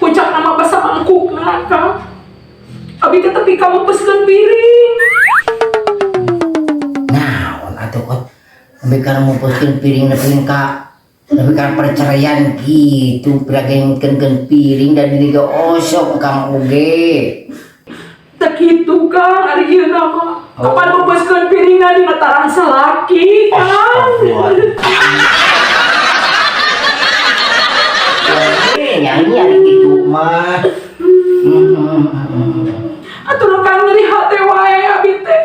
Pucak nama basa mangkuk nakang. Abi teh tapi kamu peskeun piring. Nah, atuh kot. Tapi kalau mau posting piring ka tapi kan perceraian gitu, piragengkeun piring dan diga osok kamu oge. Tak gitu Kang, ari ieu nama. Kapan mau peskeun piringan di mataran salaki, Kang? Nyanyi ari gitu mah. Atuh Kang nyeri hate wae abi teh.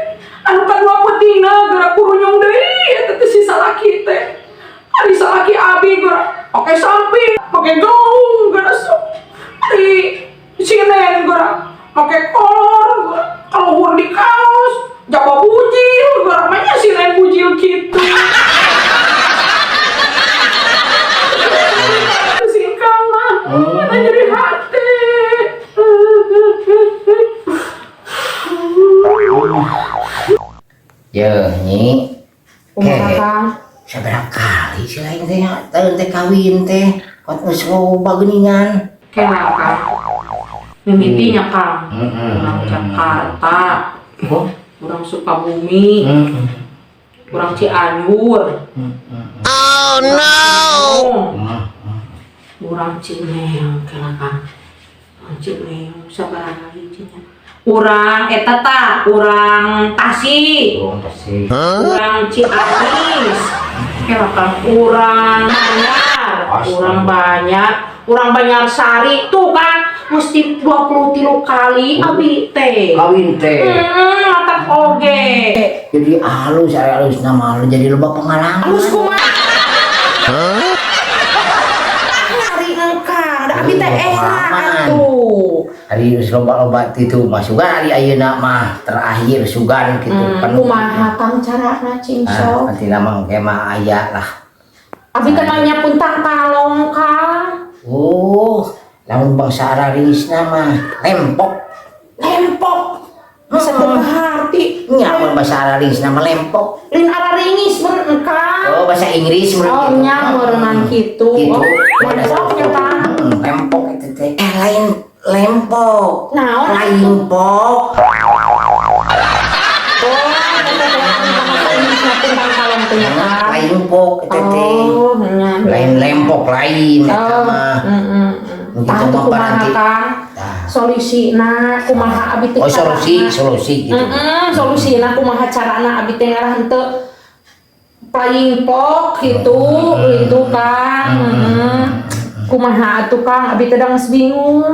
Anu kadua peutingna geura kurunyong deui eta teh si salaki teh. Ari salaki abi geura pake samping, pake gaung geura sok. Ari sinen geura pake kolor, geura kaluhur di kaos, jaba bujil, geura mah nya sinen bujil kitu. Singkang mah, nyeri hati. Ya, Nyi. Kumaha Saberapa kali sih lain teh teh kawin teh kot geus loba geuningan. Kena Kang. Mimitinya Kang. Orang Jakarta. Orang Sukabumi. Orang Cianjur. Oh no. Orang Cimeong kena Kang. Orang Cimeong sabaraha hijinya. Urang eta tah, urang Tasik. Urang Ciamis. Kena Kang, urang Banjar. Urang banyak, urang Banyarsari tuh kan mesti 23 kali abi teh. Kawin teh. Matak oge. Jadi halus nama lu jadi loba pengalaman. Halus kumaha? Hari engkang, da abi teh atuh. Hari geus loba-loba itu mah sugan ari ayeuna mah terakhir sugan kitu penuh. Kumaha Kang carana cincau? Nanti lamang ge mah aya lah. Abi teh mah puntang kalong Kang. Lamun bangsa ararisna mah lempok. Masa hati. Nya mun bahasa ararisna mah lempok. Lin araringis bener Kang. Bahasa Inggris Oh nya meureunang kitu. Lempok nya Kang. Lempok itu teh lain lempok. Naon? Lempok. Lempok itu teh. Lain lempok lain eta mah. Tah teu kumaha Kang? Solusina kumaha abi teh? Solusi gitu. Solusina kumaha carana abi teh ngarah henteu playingpok gitu, itu Kang. Kumaha atuh Kang abi teh da geus bingung.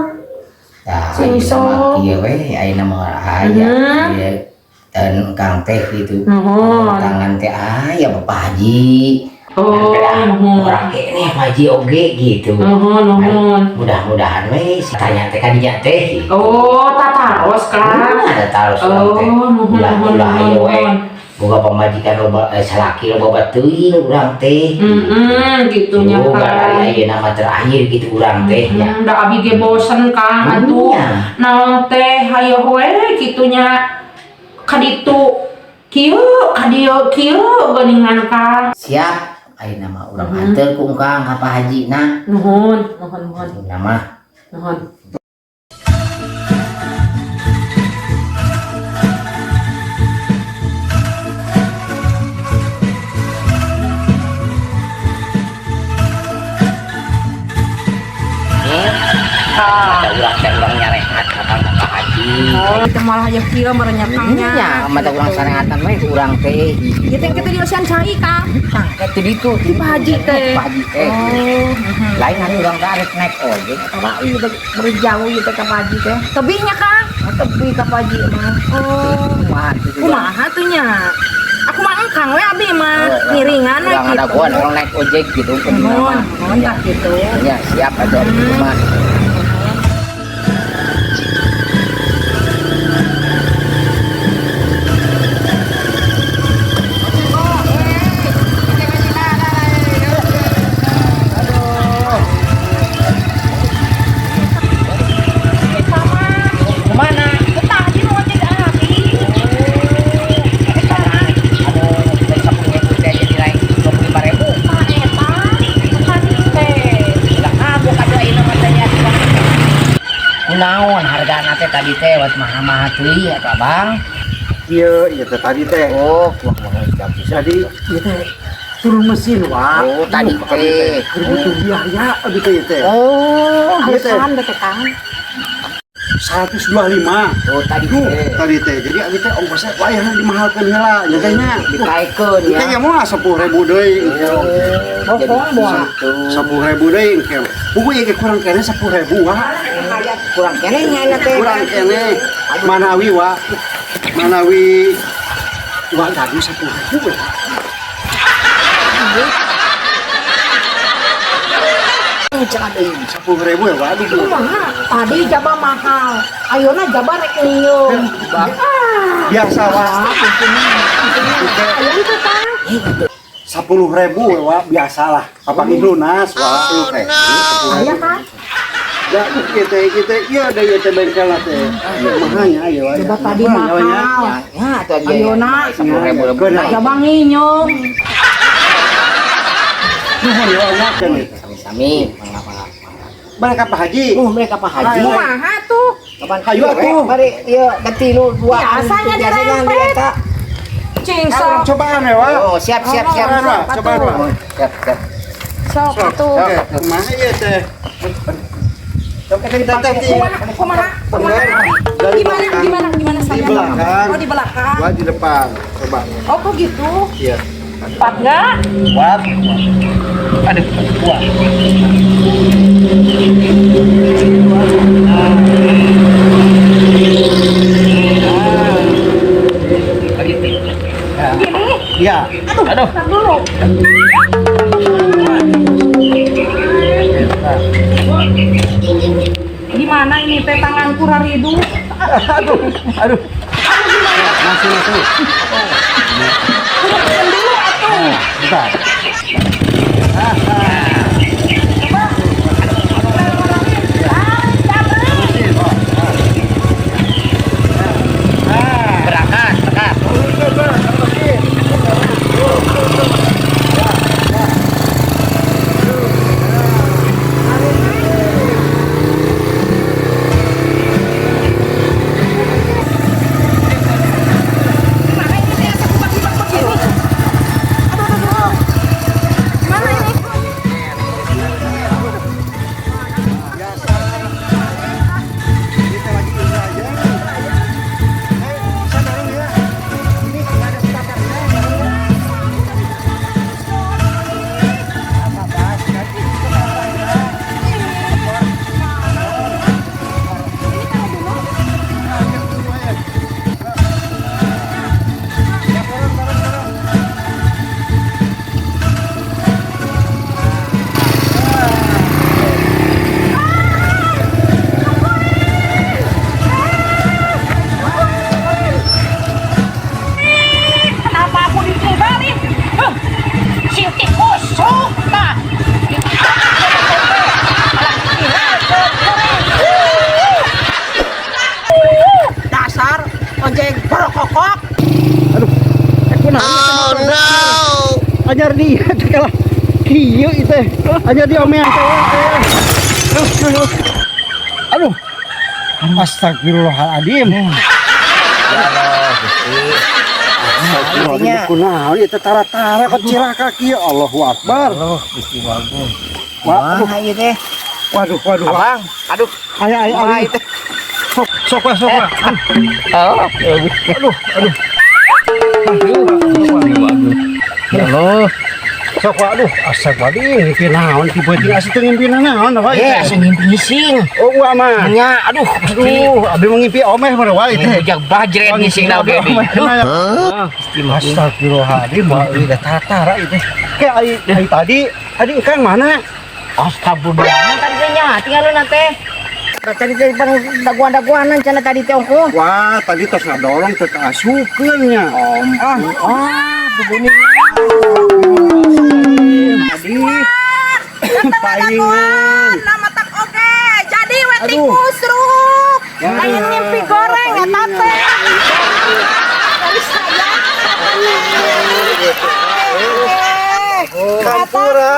Sing sok ieu we ayeuna mah aya dan Kang teh gitu. Tangan teh aya Bapak Haji. Orang kene Haji oge gitu. Mudah-mudahan we tanya teh ka dinya teh. Tataros Kang. Ada taros teh. Mudah-mudahan we boga pamajikan loba salaki loba teuing urang teh. Gitu nya Kang. Ari ayeuna mah terakhir gitu urang teh nya. Da abi ge bosen Kang atuh. Naon teh hayo we kitu nya kaditu kieu kadieu kieu geuningan Kang. Siap. Ayeuna mah urang hanteur ku Kang ka Pak Hajina. Nuhun. Nama Nuhun. urang nyarehat ka Kang Pak Haji. Kita malah aya kieu merenyapangnya. Nya mata urang sareatan we urang teh. Kita di Osian Cai Kang. Tah kitu ditu Di Pak Haji teh. Pak Haji teh. Lain anu urang teh arek naik ojek eta ieu berjauh ieu teh ka Pak Haji teh. Tebihnya Kang. Tepi ka Pak Haji mah. Kumaha tuh nya? Aku mah engkang we abi mah ngiringan we gitu. Ada gua orang naik ojek gitu. Mohon tak gitu. Ya siap aja mah. Ada kunaon hargana teh tadi teh buat mahal-mahal teuing atuh Abang. Iya teh tadi teh. Oh, kuah bisa. Jadi ieu teh turun mesin wah. Oh, tadi teh. Butuh biaya abi teh teh. Oh, Iya teh. Alasan teh Kang. 125. oh tadi teh. Tadi teh. Jadi abi teh ongkosnya wayah dimahalkeun heula nya teh nya. Dikaekeun Kita ya. nya mau 10.000 deui. Bokong buah. 10.000 deui engke. Buku ieu kurang kene 10.000 wah. Kurang kene nya teh. Kurang kene. Manawi wah. Manawi wah gaduh 10.000 wah. Cenah deui. 10.000 ya wah. Aduh. Kumaha? Tadi jaba mahal. Ayeuna jaba rek nyium. Biasa wah. Aya teh Kang. 10.000 wah biasalah. Papang lunas wah. Oh, no. Aya Kang. Ya kita iya ada ya teh bengkel teh. Mahanya ayo ayo. Jaba tadi mahal. Ya, atuh aja. Ayeuna 10.000 lebih. jaba nginyum. Nuhun ya ngakeun nih. Sami-sami. Mereka Pak Haji. Mereka Pak Haji. Kumaha tuh? Kapan Hayu atuh. Mari ieu ganti lu dua. Biasanya dirempet. Cing Kalau sok. cobaan ya wah. Oh, siap. Coba wah, coba wah. Siap. Sok atuh. Kumaha ieu teh? Coba kita tadi. Kumaha? Dari Gimana Di saya? belakang. Oh, di belakang. Gua di depan. Coba. Oh, kok gitu? Iya. Tepat enggak? Kuat. Ada kuat. Iya. Aduh. Tar dulu. Gimana ini teh tanganku raridu? Aduh. Masih. Kumaha dulu atuh. Bentar. Berangkat. Kenapa aku ditinggalin? Si tikus suka. Dasar ojek berokok. Oh no! Ajar dia kalah kieu itu. Ajar dia omean Aduh. Astagfirullahaladzim. Astagfirullahaladzim. Kunaon ieu teh tara-tara kok cilaka kieu. Allahu Akbar. Gusti bagus. Waduh. Ieu teh. Waduh. Abang, aduh. Ayo. Sok. Oh, Aduh. halo. Sok waduh. Astagfirullahaladzim. Ngimpi naon tiba tinggal situ ngimpi naon wae. Eh, asa ngimpi ngising. Oh gua mah. Nya, aduh. Abi mau ngimpi omeh mah wae teh. Jak bajret ngising na oge deui. Astagfirullahaladzim, udah tara-tara itu. Kayak ai tadi Kang mana? Astagfirullah. Tadi teh nya, tinggal lu teh. Tadi teh daguan-daguanan cenah tadi teh ongko. Wah, tadi tos ngadorong teh kaasukeunnya. Begini. Tadi palingan. Nama tak oke. Jadi we tikus ruk. Aya ngimpi goreng eta teh. Dari saya. Kampura.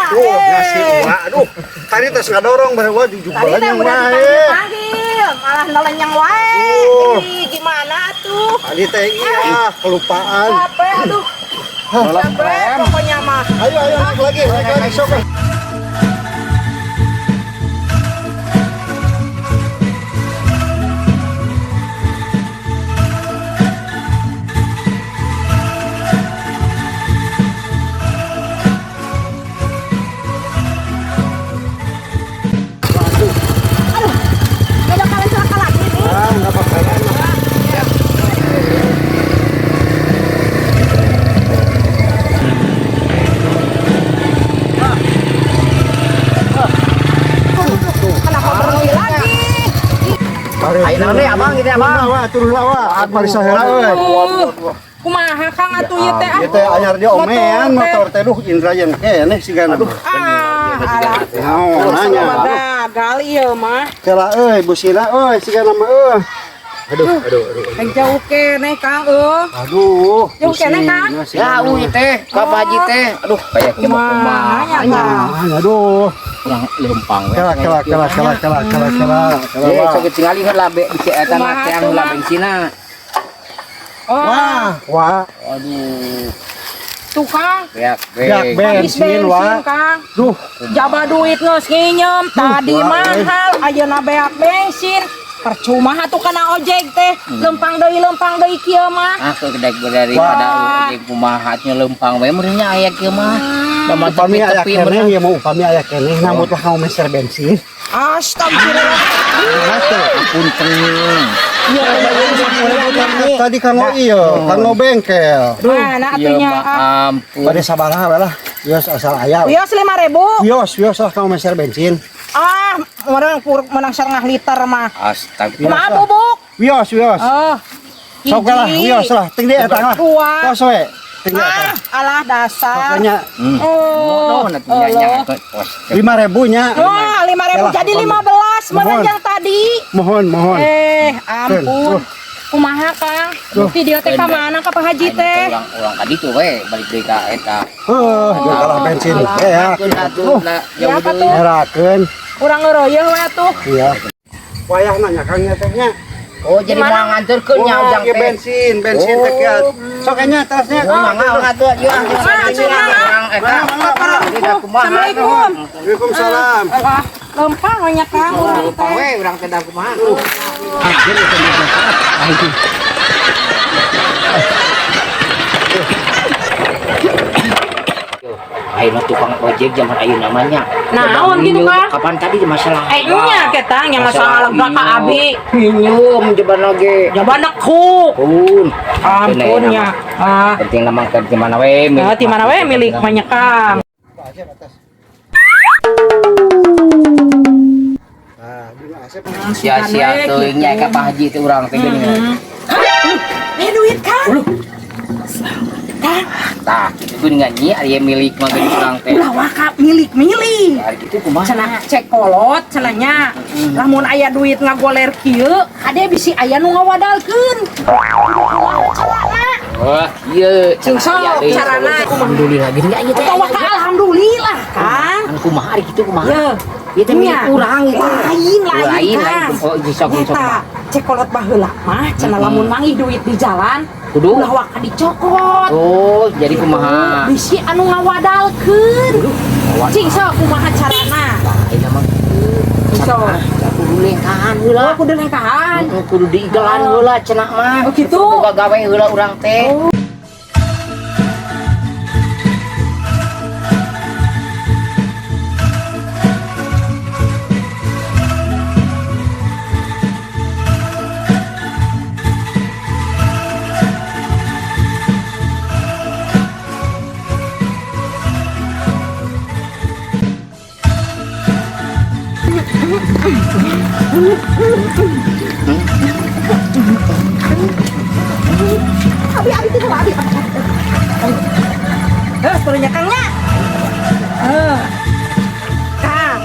Tuh, ngasih gua. Aduh, tadi tos ngadorong bahwa di Tadi teh jubalannya udah wae. dipanggil-panggil. malah nelenyang wae. Ih, gimana tuh? Tadi teh iya, kelupaan. Capek, aduh. Capek pokoknya mah. Ayo naik lagi, sok. Gak bakalan celaka lagi nih. Nggak apa-apa. Kenapa berhenti lagi? Ayo naon deh abang gitu abang. Turun lawa. Mari saheula euy. Kumaha Kang atuh ieu teh? Ieu teh anyar dia omean motor teh duh Indra yang keneh sigana. Aduh. Alah. Naon nanya. Gagal ieu mah. Kela euy busina euy sigana mah euy. Aduh. Yang jauh keneh Kang Aduh. Jauh keneh Kang. Ya uy teh, ka Pak Haji teh. Aduh, kayak Kumaha ya Kang? Aduh. yang lempang. Kela. Ye, sok tinggali heula be di eta na teh heula bensina. Oh, Wah. Aduh, tuh Kang. beak Jak be. Habis bensin wah. Kang. Duh. Jaba duit geus nginjem, tadi wah, mahal, ayeuna beak bensin. Percuma atuh kana ojek teh, lempang deui kieu mah. Ah, kedek daripada ojek kumahatnya lempang we meureunnya aya kieu mah. Da mah Upami aya tepi keneh ya mau upami aya keneh namun lah kamu meser bensin. Astagfirullah. punten. Tadi kan lo kan lo bengkel. Mana Ya atunya? ampun. Pada sabaraha we lah. Yos asal aya. Wios 5.000. Yos lah kamu meser bensin. Orang menang setengah liter mah. Astagfirullah. Kumaha bubuk? Yos. Oh. Sok lah, yos lah. Ting di eta lah. Dua. Tos we. Ting di eta. Alah dasar. Pokoknya Oh. Nah, nya pos. 5.000 nya. Wah, 5.000 jadi 15 menanjang tadi. Mohon. Ampun. Kumaha Kang? Video teh ka mana ka Pak Haji teh? Ulang tadi tuh we balik deui ka eta. Dia kalah bensin. Ya. Ya apa tuh? Herakeun. Urang ngeroyeuh we atuh. Iya. Wayah nanya Kang nya tehnya. Oh, jadi mau nganturkeun nya ujang teh. bensin teh kieu. Sok nya terusnya. Atuh ieu Assalamualaikum. Waalaikumsalam. Lempang banyak Kang urang teh. urang teh da kumaha. Ayo tukang ojek zaman ayeuna namanya. Naon gitu Kang? Kapan tadi masalah? Nya ketang yang masalah lega ka abi. Minum jeban oge. Jabana ku. Pun. Ampun nya. Penting lamang ke di mana we. Di mana we milik banyak Kang. Sia-sia teuing nya ka Pak Haji teh urang teh geuning. Ini duit Kang. Tah, itu geuning nyi aya milik mah geuning urang teh. Ulah wakaf milik. Ari kitu kumaha? Cenah cek kolot cenanya. Lamun aya duit ngagoler kieu, ade bisi aya nu ngawadalkeun. Wah, ieu Sok carana alhamdulillah geuning aya teh. Tawa ka alhamdulillah Kang. Anu kumaha ari kitu kumaha? Ya. Ieu teh milik urang itu. Lain Lain. Oh, sok Eta cek kolot baheula mah cenah lamun mangi duit di jalan Kudu? ulah waka dicokot. Oh, jadi kumaha? Bisi anu ngawadalkeun. Cing sok kumaha carana? Ayeuna mah Sok. kudu lengkahan heula. Kudu lengkahan. Kudu diigelan heula cenah mah. Oh, gitu? Kudu gawe heula urang teh. Abi itu abi. Turunnya Kangnya. Kang.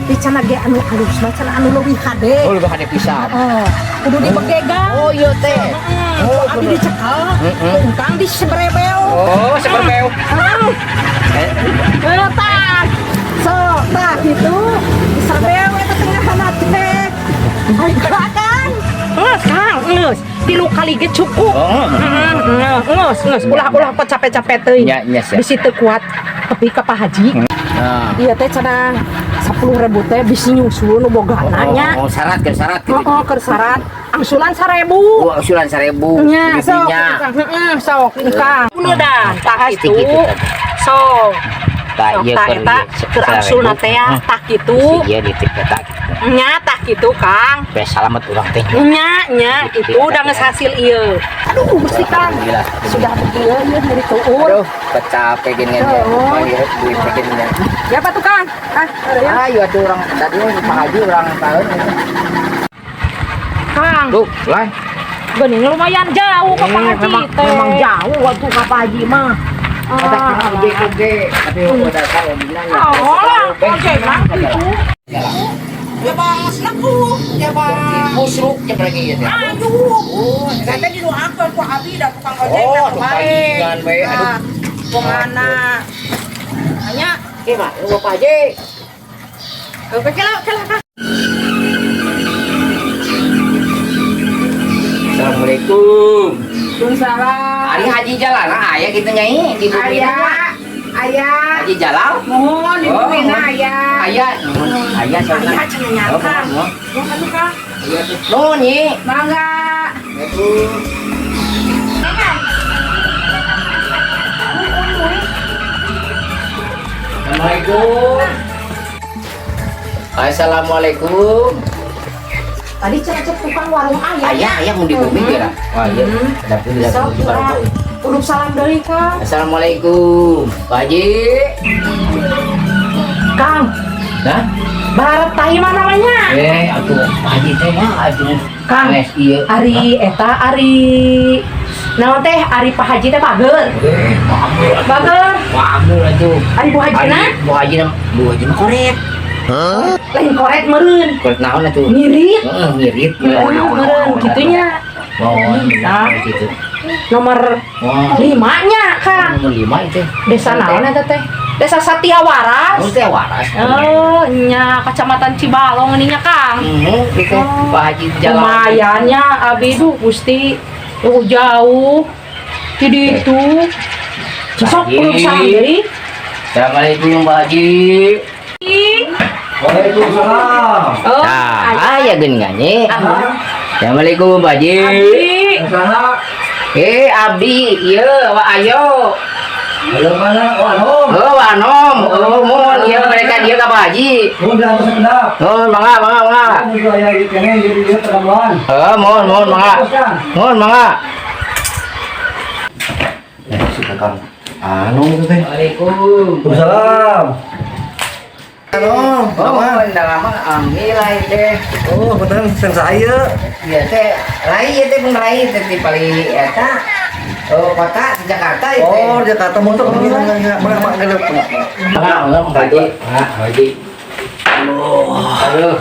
Dicana ge anu alus, macana anu leuwih hade. Oh, lebih hade pisan. Kudu dibegegang. Oh, ieu teh. Abi dicekal. Kang disebrebel. Oh, seberbeu. Tah. So, tah gitu. Disebrebel eta tengahan teh. 3 kali ge cukup. Ngeus ulah capek-capek teuing. Nya siap. Bisi teu kuat tapi ka Pak Haji. Nah. Iya teh cenah 10.000 teh bisi nyusul nu bogana nya. Oh, syarat gitu. Keur syarat angsulan 1.000. Oh, usulan 1.000. Nya sok sok ini Kang. Udah tah itu. Sok. Tak ieu keur keur angsulna teh tah kitu. Iya ditik-tak. Nya tah kitu Kang. Bes salamet urang teh. Nya itu udah geus hasil ieu. Aduh Gusti Kang. Alhamdulillah. Sudah ieu dari tuur. Aduh, kecape gini ya. Mangirep duit begini ya. Ya apa tuh Kang? Ya. Ayo atuh urang tadi Pak Haji urang tahu. Kang, Tuh, lain. geuning lumayan jauh ke Pak Haji. Memang jauh waktu ke Pak Haji mah. Kata gede, tapi udah tahu bilang ya. Oh, oke Bang itu. Ya Bang, selaku. Ya Bang. Busruk yang lagi ya. Aduh. Saya didoakeun ku Abi da tukang ojek Oh, bae. tukang bae. Aduh. Kemana? Hanya Gimana lu Pak Haji? kela Kang. Assalamualaikum. Waalaikumsalam. Hari Haji Jalal aya kitu nyai di bumi. Ayah. Haji Jalal? Mohon di bumi ayah. Aya, aya sana. Ayah cenah nyata. Oh, Mau atuh Kang. nuhun nyi. Mangga. Assalamualaikum. Assalamualaikum. Tadi cenah tukang warung ayah. Ayah mau di bumi kira. Wah, iya. Dapur di Sok dapur. udah salam deui Kang. Assalamualaikum. Pak Haji. Kang, Hah? barat tahi mana namanya? Atuh Pak Haji teh mah atuh. Kang, Nes ieu. Ari eta Ari naon teh Ari Pak Haji teh bageur. Bageur. Wamul atuh. Ari Bu Hajina? Bu Haji mah korek. Lain korek meureun. Korek naon atuh? Ngirit. Heeh, ngirit. Meureun kitunya. Mohon benar gitu. Nomor Wah. 5-nya Kang. Nomor 5 itu. Desa naon eta teh? Desa Satya Waras. Oh, teh waras. Oh, nya Kecamatan Cibalong ini nya Kang. Itu Pak Haji Jalal. Lumayannya abi duh Gusti. Jauh. Jadi itu. Sok Haji. udah salam deui. Assalamualaikum Pak Haji. Waalaikumsalam. Oh, Nah, aya geuning nyanyi. Assalamualaikum Pak Haji. Abi. Abdi, ieu wa ayo. Halo mana? Oh, halo. Oh, Wanom. Oh, mohon ieu mereka dia ka Pak Haji. Udah masuk kedap. Oh, mangga. Udah ya gitu kan jadi dia pertemuan. Oh, mohon mangga. Mohon mangga. Suka kan. Anu itu teh. Waalaikumsalam. Waalaikumsalam. Oh, mohon dah lama alhamdulillah teh. Oh, betul sen saya. Iya teh, rai teh pun rai teh di paling eta. Oh, kota di Jakarta itu. Oh, Jakarta motor enggak gelap. Enggak, Pak Haji. Pak Haji. Aduh.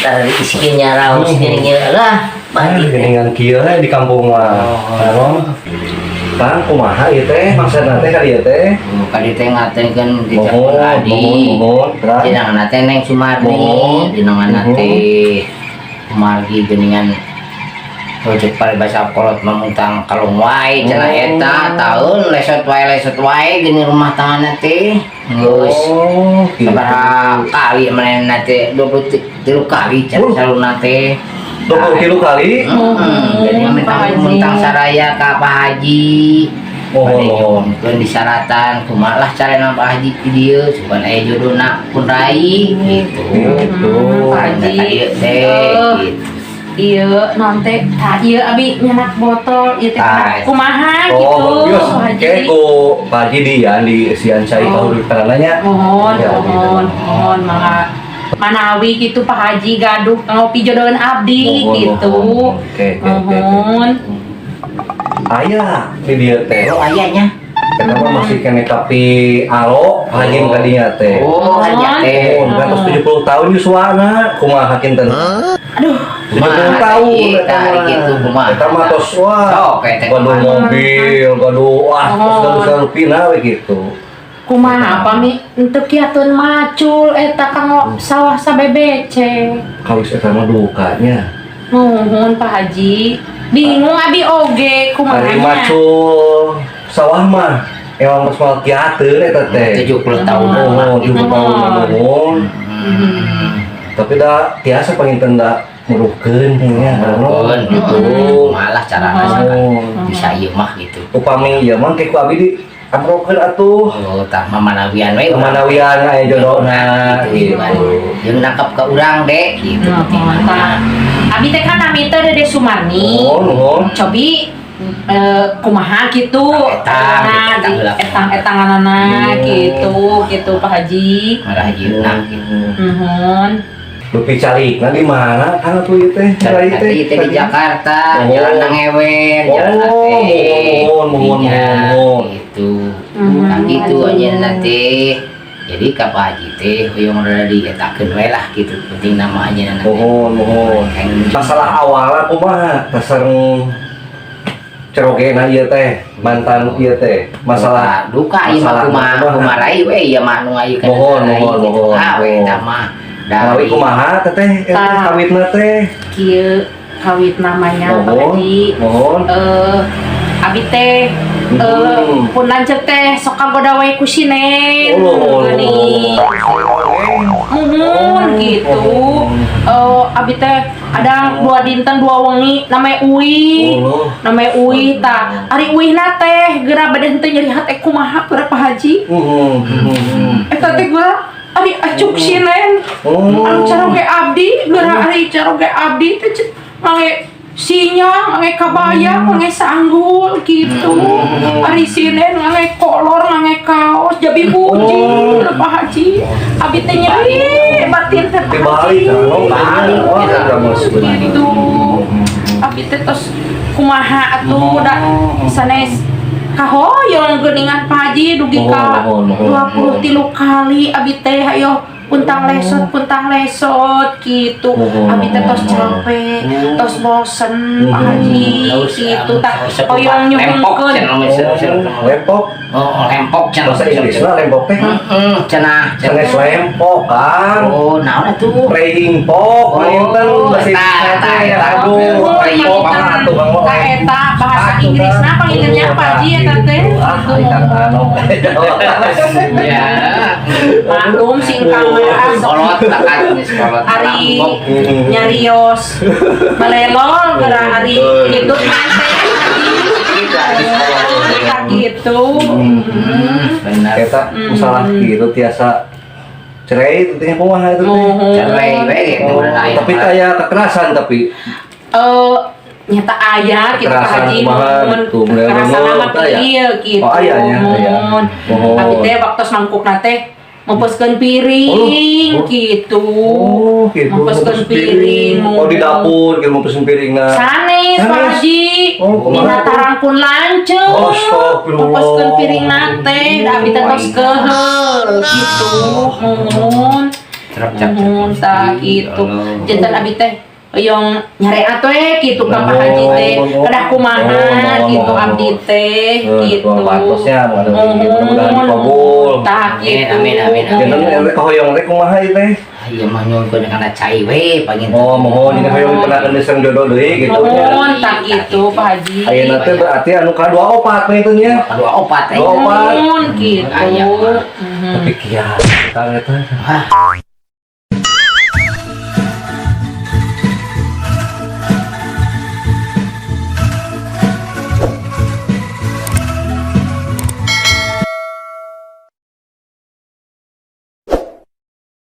Dari isinya raus dirinya lah. Geningan kieu di kampung mah. Anu. Kang kumaha ieu teh? Maksudna teh ka dieu teh? Kali teh ngatenkeun di Mohon, Campur Adi. mohon. Jenengan teh Neng Sumarni, jenengan teh Margi geningan Ojek paribasa kolot memuntang kalung wae cenah eta taun lesot wae gini rumah tangga teh geus sabaraha kali manehna teh 23 kali cenah saluna teh 20 kali. jadi mentang saraya ka Pak Haji. Mohon. Keun disyaratan kumaha carana Pak Haji di dieu sugan aya judulna pun rai gitu. Pak Haji. Gitu. Iya, nanti ieu abi nyenak botol ieu teh kumaha gitu. Oh, bios. Pak Haji. Kayak ku Pak Haji di sian cai tahu di tangannya. Mohon mangga manawi gitu Pak Haji gaduh ngopi jodohan abdi gitu. Mohon. Aya di dia teh. Oh ayahnya. Kita mah masih kene tapi alo Haji kadinya teh. Oh aja teh. Oh, 70 tahun yuswana kumaha hakin teh. Aduh, 70 tahun Tari gitu kumaha. Kita mah tos wah. Sok eta Gaduh mobil, gaduh gaduh pina we gitu. kumaha pami teu kiateun macul eta kanggo sawah sabebece. Kawis eta mah dukanya. Nuhun Pak Haji. Bingung abi oge Ari kumahanya. macul sawah mah emang geus moal kiateun eta teh. 70 tahun. Oh, 70 tahun nuhun. Tapi da tiasa panginten da muruhkeun nya Nuhun. gitu. Malah carana Oh. bisa ieu mah gitu. Upami ieu mah ke ku abi di amrokeun atuh. Oh, tah mamanawian we Kemanawian aya jodohna gitu. gitu. Yang nangkep ke urang dek gitu. Abi teh kan nami teh Dede Sumarni. Nuhun. Cobi kumaha gitu. Etang, Etang-etanganana gitu Pak Haji. Malah yeuna gitu. Nuhun. Lupi calikna di mana kan atuh ieu teh? Cari Tadi di Jakarta, Oh. jalan Nangewen, jalan Nate. mohon Gitu. Nah gitu aja nanti. Jadi ka Pak Haji teh hoyong rada dietakeun we lah gitu. Penting nama aja nanti. Mohon. Masalah awalnya kumaha tasareng cerogena ieu teh, mantan ieu teh. Masalah duka ieu mah kumaha rai we ieu mah nu ngayeukeun. Mohon. Ah we tah mah. Dari kumaha teteh kawitna teh? Kieu kawit namanya Pak Haji. Mohon. Abi teh pun lanjut teh sok kagoda wae ku Sinen. Geuning. Muhun gitu. Abi teh ada 2 dinten 2 wengi namanya Uwi. Namanya Uwi tah. Ari Uwihna teh geura bade teh nyeri hate kumaha berapa Haji? Eta teh geura ari acuk Sinen. Anu cara ge abdi, geura ari cara ge abdi teh mangge sinyang, ngange kabaya, ngange sanggul gitu. Ari Sinen ngange kolor, ngange kaos, jabi puji, Pak Haji. Abi teh nyeri batin teh Pak Haji. Gitu. Abi teh tos kumaha atuh da sanes kahoyong geuningan Pak Haji dugi ka 23 kali abi teh hayo puntang lesot gitu. Abi teh tos capek, tos bosen Pak Haji gitu tah hoyong nyuhungkeun. Lempok. Oh, lempok cenah. Bahasa Inggrisna lempok teh. Cenah. Sanes lempok kan. Oh, naon atuh? Playing pok, mainten bahasa Inggrisna teh. Aduh, lempok mah atuh Bang. Tah eta bahasa Inggrisna panggilnya Pak Haji eta teh. Ya. Maklum singkang mah Kolot takan geus kolot. Ari nyarios balelol geura ari hidup mantep gitu. Benar. Eta masalah gitu tiasa cerai tentunya kumaha itu teh. Cerai we gitu udah lain. Tapi kayak kekerasan tapi Nyata aya gitu Pak Kekerasan Haji kumaha mun gitu, kekerasan mulai mah aya. ieu gitu. Oh, aya nya, aya. Mun Oh. abi teh waktos mangkukna teh mempeskeun piring gitu. Oh, gitu. Mempeskeun piring. Oh, di dapur gitu mau pesen piringna. Sanes Pak Sanes. Haji. Oh, kumaha? Dina tarangpun lanceuk. Astagfirullah. Mempeskeun piring teh da abi teh tos keheul gitu. Mun mun tah gitu. Janten abi teh yang nyari atuh gitu ka Pak Haji teh kedah kumaha gitu abdi teh gitu. Patosnya mudah-mudahan dikabul. Tah gitu. Amin. Jangan kahoyong teh kumaha ieu teh? Ieu mah nyuhun kana cai we pangin. Oh, mohon ini kahoyong pernah kendeseng jodoh deui gitu nya. Mohon tah gitu Pak Haji. Ayeuna teh berarti anu kadua opat we teh nya. Aduh opat Dua opat. Mohon gitu. Aya mah. Tapi kieu kan eta. Hah,